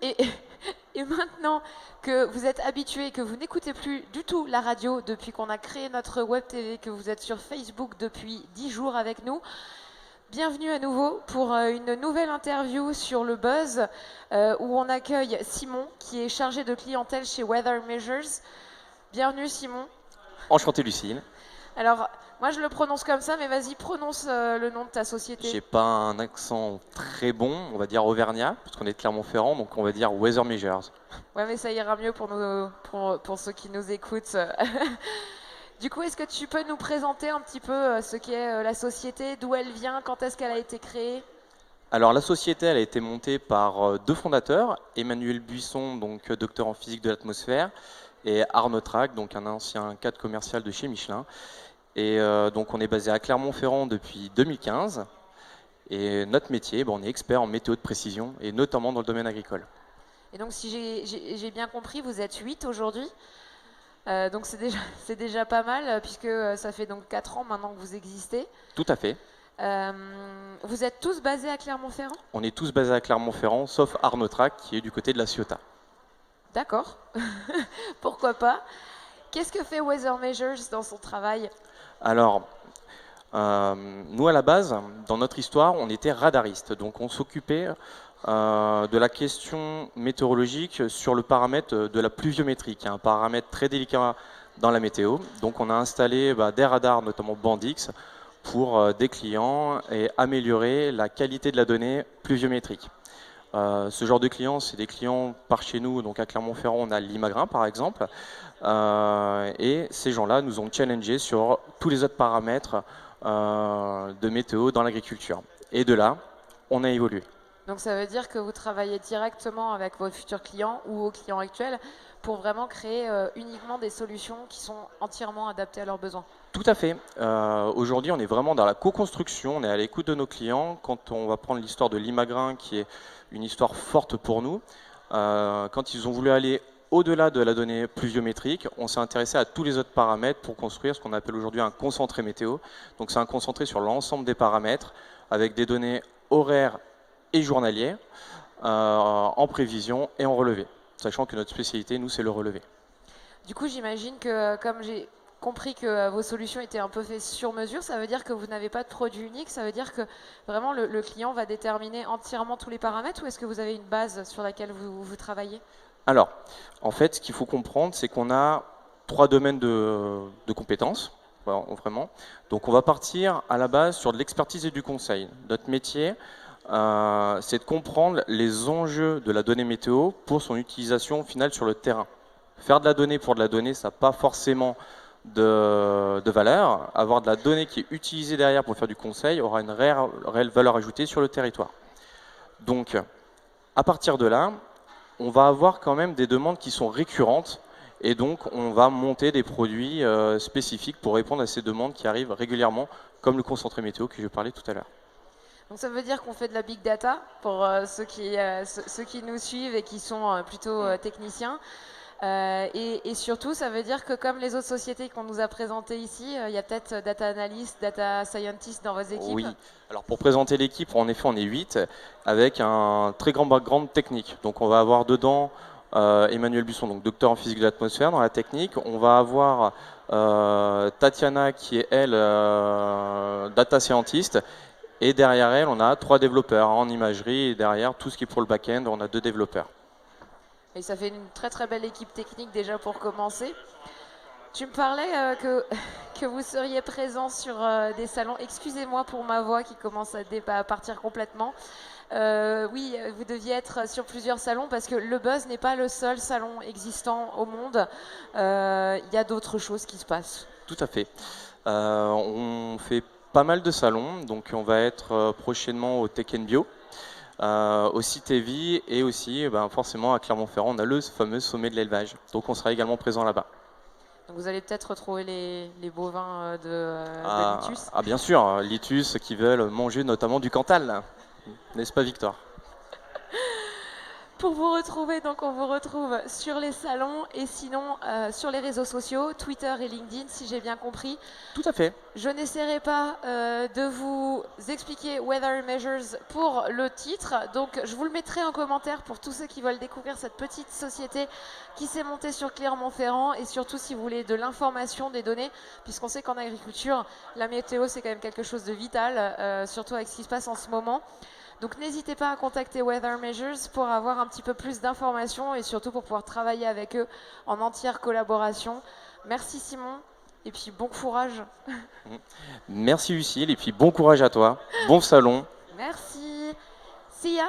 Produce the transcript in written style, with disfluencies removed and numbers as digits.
Et, et maintenant que vous êtes habitués, que vous n'écoutez plus du tout la radio depuis qu'on a créé notre web TV, que vous êtes sur Facebook depuis 10 jours avec nous, bienvenue à nouveau pour une nouvelle interview sur le buzz où on accueille Simon qui est chargé de clientèle chez Weather Measures. Bienvenue Simon. Enchanté Lucille. Alors, moi je le prononce comme ça, mais vas-y, prononce le nom de ta société. J'ai pas un accent très bon, on va dire auvergnat, parce qu'on est de Clermont-Ferrand, donc on va dire Weather Measures. Ouais, mais ça ira mieux pour ceux qui nous écoutent. Du coup, est-ce que tu peux nous présenter un petit peu ce qu'est la société, d'où elle vient, quand est-ce qu'elle a été créée? Alors la société, elle a été montée par deux fondateurs, Emmanuel Buisson, donc docteur en physique de l'atmosphère, et Arnaud Trac, donc un ancien cadre commercial de chez Michelin. Et donc on est basé à Clermont-Ferrand depuis 2015. Et notre métier, on est expert en météo de précision, et notamment dans le domaine agricole. Et donc, si j'ai bien compris, vous êtes 8 aujourd'hui. Donc c'est déjà pas mal, puisque ça fait donc 4 ans maintenant que vous existez. Tout à fait. Vous êtes tous basés à Clermont-Ferrand? On est tous basés à Clermont-Ferrand, sauf Arnaud Trac, qui est du côté de la Ciotat. D'accord, pourquoi pas. Qu'est-ce que fait Weather Measures dans son travail? Alors, nous à la base, dans notre histoire, on était radariste. Donc on s'occupait de la question météorologique sur le paramètre de la pluviométrie, qui est un paramètre très délicat dans la météo. Donc on a installé des radars, notamment Bandix, pour des clients et améliorer la qualité de la donnée pluviométrique. Ce genre de clients, c'est des clients par chez nous, donc à Clermont-Ferrand, on a l'Imagrin par exemple, et ces gens-là nous ont challengé sur tous les autres paramètres de météo dans l'agriculture. Et de là, on a évolué. Donc ça veut dire que vous travaillez directement avec vos futurs clients ou vos clients actuels pour vraiment créer uniquement des solutions qui sont entièrement adaptées à leurs besoins. Tout à fait. Aujourd'hui, on est vraiment dans la co-construction, on est à l'écoute de nos clients. Quand on va prendre l'histoire de l'Imagrin, qui est une histoire forte pour nous, quand ils ont voulu aller au-delà de la donnée pluviométrique, on s'est intéressé à tous les autres paramètres pour construire ce qu'on appelle aujourd'hui un concentré météo. Donc c'est un concentré sur l'ensemble des paramètres, avec des données horaires et journalières, en prévision et en relevé. Sachant que notre spécialité, nous, c'est le relevé. Du coup, j'imagine que comme j'ai compris que vos solutions étaient un peu faites sur mesure, ça veut dire que vous n'avez pas de produit unique, ça veut dire que vraiment le client va déterminer entièrement tous les paramètres, ou est-ce que vous avez une base sur laquelle vous travaillez? Alors, en fait, ce qu'il faut comprendre, c'est qu'on a 3 domaines de compétences, vraiment. Donc on va partir à la base sur de l'expertise et du conseil. Notre métier, c'est de comprendre les enjeux de la donnée météo pour son utilisation finale sur le terrain. Faire de la donnée pour de la donnée, ça n'a pas forcément de valeur. Avoir de la donnée qui est utilisée derrière pour faire du conseil aura une réelle valeur ajoutée sur le territoire. Donc, à partir de là, on va avoir quand même des demandes qui sont récurrentes, et donc on va monter des produits spécifiques pour répondre à ces demandes qui arrivent régulièrement, comme le concentré météo que je parlais tout à l'heure. Donc ça veut dire qu'on fait de la big data pour ceux qui nous suivent et qui sont plutôt techniciens. Et surtout, ça veut dire que comme les autres sociétés qu'on nous a présentées ici, il y a peut-être data analyst, data scientist dans vos équipes. Oui, alors pour présenter l'équipe, en effet on est 8, avec un très grand background technique. Donc on va avoir dedans Emmanuel Buisson, donc docteur en physique de l'atmosphère dans la technique. On va avoir Tatiana qui est elle data scientist. Et derrière elle, on a 3 développeurs en imagerie, et derrière tout ce qui est pour le back-end, on a 2 développeurs. Et ça fait une très très belle équipe technique déjà pour commencer. Tu me parlais que vous seriez présent sur des salons. Excusez-moi pour ma voix qui commence à partir complètement. Oui, vous deviez être sur plusieurs salons parce que le Buzz n'est pas le seul salon existant au monde. Il y a d'autres choses qui se passent. Tout à fait. On fait pas mal de salons, donc on va être prochainement au Tech Bio, au Cité-Vie, et aussi forcément à Clermont-Ferrand, on a le fameux sommet de l'élevage. Donc on sera également présent là-bas. Donc vous allez peut-être retrouver les bovins de Litus. Ah bien sûr, Litus qui veulent manger notamment du Cantal, n'est-ce pas Victor? Pour vous retrouver, donc on vous retrouve sur les salons et sinon sur les réseaux sociaux, Twitter et LinkedIn, si j'ai bien compris. Tout à fait. Je n'essaierai pas de vous expliquer Weather Measures pour le titre, donc je vous le mettrai en commentaire pour tous ceux qui veulent découvrir cette petite société qui s'est montée sur Clermont-Ferrand et surtout si vous voulez de l'information, des données, puisqu'on sait qu'en agriculture, la météo c'est quand même quelque chose de vital, surtout avec ce qui se passe en ce moment. Donc n'hésitez pas à contacter Weather Measures pour avoir un petit peu plus d'informations et surtout pour pouvoir travailler avec eux en entière collaboration. Merci Simon et puis bon courage. Merci Lucille et puis bon courage à toi. Bon salon. Merci. See ya.